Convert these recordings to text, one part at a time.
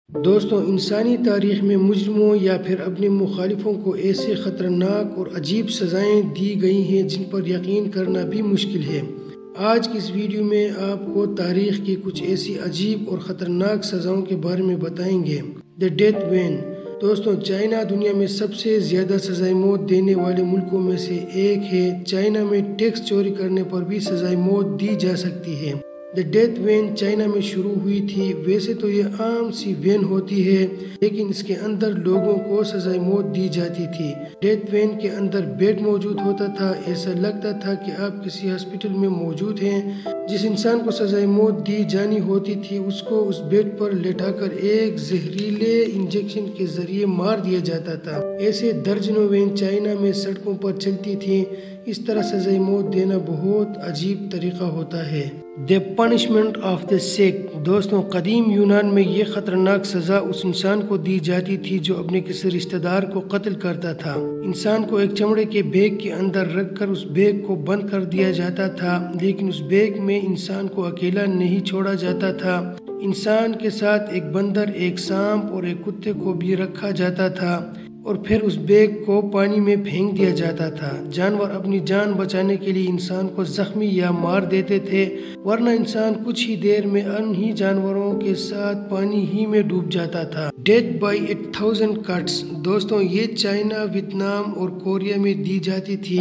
دوستوں، انسانی تاریخ میں مجرموں یا پھر اپنے مخالفوں کو ایسے خطرناک اور عجیب سزائیں دی گئی ہیں جن پر یقین کرنا بھی مشکل ہے۔ آج کی اس ویڈیو میں آپ کو تاریخ کی کچھ ایسی عجیب اور خطرناک سزاؤں کے بارے میں بتائیں گے۔ The death pen. دوستوں، چائنا دنیا میں سب سے زیادہ سزائے موت دینے والے ملکوں میں سے ایک ہے۔ چائنا میں ٹیکس چوری کرنے پر بھی سزائے موت دی جا سکتی ہے۔ دی ڈیتھ وین چائنا میں شروع ہوئی تھی۔ ویسے تو یہ عام سی وین ہوتی ہے، لیکن اس کے اندر لوگوں کو سزائے موت دی جاتی تھی۔ ڈیتھ وین کے اندر بیڈ موجود ہوتا تھا۔ ایسا لگتا تھا کہ آپ کسی ہاسپٹل میں موجود ہیں۔ جس انسان کو سزائے موت دی جانی ہوتی تھی اس کو اس بیڈ پر لٹا کر ایک زہریلے انجیکشن کے ذریعے مار دیا جاتا تھا۔ ایسے درجنوں وین چائنا میں سڑکوں پر چلتی تھیں۔ اس طرح سزائے موت دینا بہت عجیب طریقہ ہوتا ہے۔ دی پنشمنٹ آف دی سک۔ دوستوں، قدیم یونان میں یہ خطرناک سزا اس انسان کو دی جاتی تھی جو اپنے کسی رشتہ دار کو قتل کرتا تھا۔ انسان کو ایک چمڑے کے بیگ کے اندر رکھ کر اس بیگ کو بند کر دیا جاتا تھا، لیکن اس بیگ میں انسان کو اکیلا نہیں چھوڑا جاتا تھا۔ انسان کے ساتھ ایک بندر، ایک سانپ اور ایک کتے کو بھی رکھا جاتا تھا اور پھر اس بیگ کو پانی میں پھینک دیا جاتا تھا۔ جانور اپنی جان بچانے کے لیے انسان کو زخمی یا مار دیتے تھے، ورنہ انسان کچھ ہی دیر میں انہی جانوروں کے ساتھ پانی ہی میں ڈوب جاتا تھا۔ Death by 1000 cuts. دوستوں، یہ چائنا، ویتنام اور کوریا میں دی جاتی تھی۔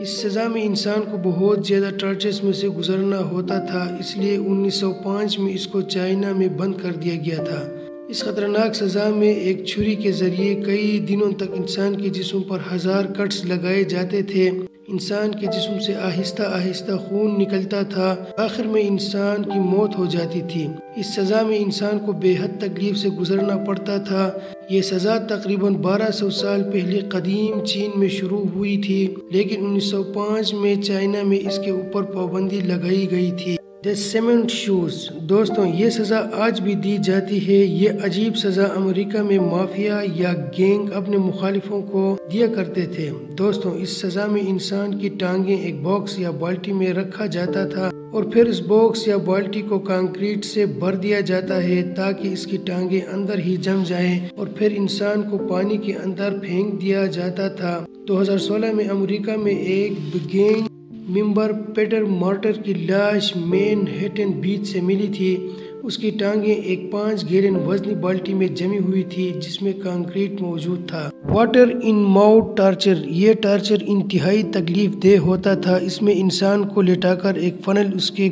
اس سزا میں انسان کو بہت زیادہ ٹارچرز میں سے گزرنا ہوتا تھا، اس لیے 1905 میں اس کو چائنا میں بند کر دیا گیا تھا۔ اس خطرناک سزا میں ایک چھری کے ذریعے کئی دنوں تک انسان کے جسم پر 1000 کٹس لگائے جاتے تھے۔ انسان کے جسم سے آہستہ آہستہ خون نکلتا تھا، آخر میں انسان کی موت ہو جاتی تھی۔ اس سزا میں انسان کو بے حد تکلیف سے گزرنا پڑتا تھا۔ یہ سزا تقریباً 1200 سال پہلے قدیم چین میں شروع ہوئی تھی، لیکن 1905 میں چائنا میں اس کے اوپر پابندی لگائی گئی تھی۔ دی سیمنٹ شوز۔ دوستوں، یہ سزا آج بھی دی جاتی ہے۔ یہ عجیب سزا امریکہ میں مافیا یا گینگ اپنے مخالفوں کو دیا کرتے تھے۔ دوستوں، اس سزا میں انسان کی ٹانگیں ایک باکس یا بالٹی میں رکھا جاتا تھا اور پھر اس باکس یا بالٹی کو کنکریٹ سے بھر دیا جاتا ہے تاکہ اس کی ٹانگیں اندر ہی جم جائیں اور پھر انسان کو پانی کے اندر پھینک دیا جاتا تھا۔ 2016 میں امریکہ میں ایک گینگ ممبر پیٹر مارٹر کی لاش مین ہیٹن بیچ سے ملی تھی۔ اس کی ٹانگیں ایک 5 گیلن وزنی بالٹی میں جمی ہوئی تھی جس میں کنکریٹ موجود تھا۔ Water in mouth torture. یہ ٹارچر انتہائی تکلیف دہ ہوتا تھا۔ اس میں انسان کو لٹا کر ایک فنل اس کے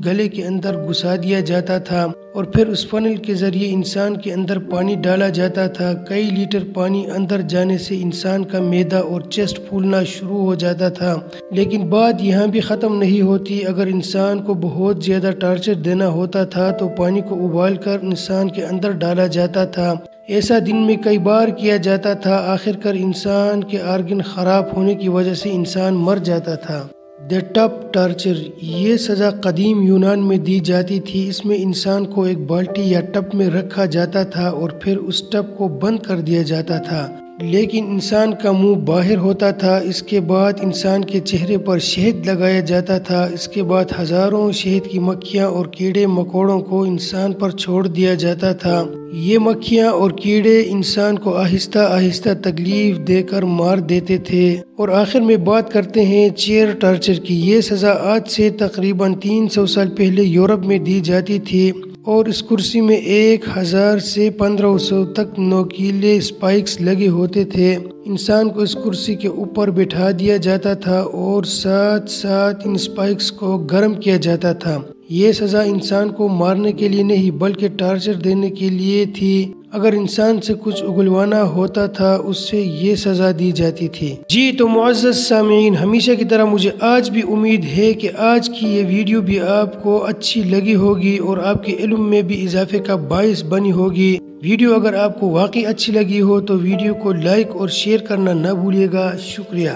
گلے کے اندر گھسا دیا جاتا تھا اور پھر اس فنل کے ذریعے انسان کے اندر پانی ڈالا جاتا تھا۔ کئی لیٹر پانی اندر جانے سے انسان کا معدہ اور چیسٹ پھولنا شروع ہو جاتا تھا، لیکن بات یہاں بھی ختم نہیں ہوتی۔ اگر انسان کو بہت زیادہ ٹارچر دینا ہوتا تھا تو پانی کو ابال کر انسان کے اندر ڈالا جاتا تھا۔ ایسا دن میں کئی بار کیا جاتا تھا۔ آخر کار انسان کے آرگن خراب ہونے کی وجہ سے انسان مر جاتا تھا۔ دی ٹپ ٹارچر۔ یہ سزا قدیم یونان میں دی جاتی تھی۔ اس میں انسان کو ایک بالٹی یا ٹپ میں رکھا جاتا تھا اور پھر اس ٹپ کو بند کر دیا جاتا تھا، لیکن انسان کا منہ باہر ہوتا تھا۔ اس کے بعد انسان کے چہرے پر شہد لگایا جاتا تھا۔ اس کے بعد ہزاروں شہد کی مکھیاں اور کیڑے مکوڑوں کو انسان پر چھوڑ دیا جاتا تھا۔ یہ مکھیاں اور کیڑے انسان کو آہستہ آہستہ تکلیف دے کر مار دیتے تھے۔ اور آخر میں بات کرتے ہیں چیئر ٹارچر کی۔ یہ سزا آج سے تقریباً 300 سال پہلے یورپ میں دی جاتی تھی اور اس کرسی میں 1000 سے 1500 تک نوکیلے اسپائکس لگے ہوتے تھے۔ انسان کو اس کرسی کے اوپر بٹھا دیا جاتا تھا اور ساتھ ساتھ ان اسپائکس کو گرم کیا جاتا تھا۔ یہ سزا انسان کو مارنے کے لیے نہیں بلکہ ٹارچر دینے کے لیے تھی۔ اگر انسان سے کچھ اگلوانا ہوتا تھا اس سے یہ سزا دی جاتی تھی۔ جی تو معزز سامعین، ہمیشہ کی طرح مجھے آج بھی امید ہے کہ آج کی یہ ویڈیو بھی آپ کو اچھی لگی ہوگی اور آپ کے علم میں بھی اضافے کا باعث بنی ہوگی۔ ویڈیو اگر آپ کو واقعی اچھی لگی ہو تو ویڈیو کو لائک اور شیئر کرنا نہ بھولیے گا۔ شکریہ۔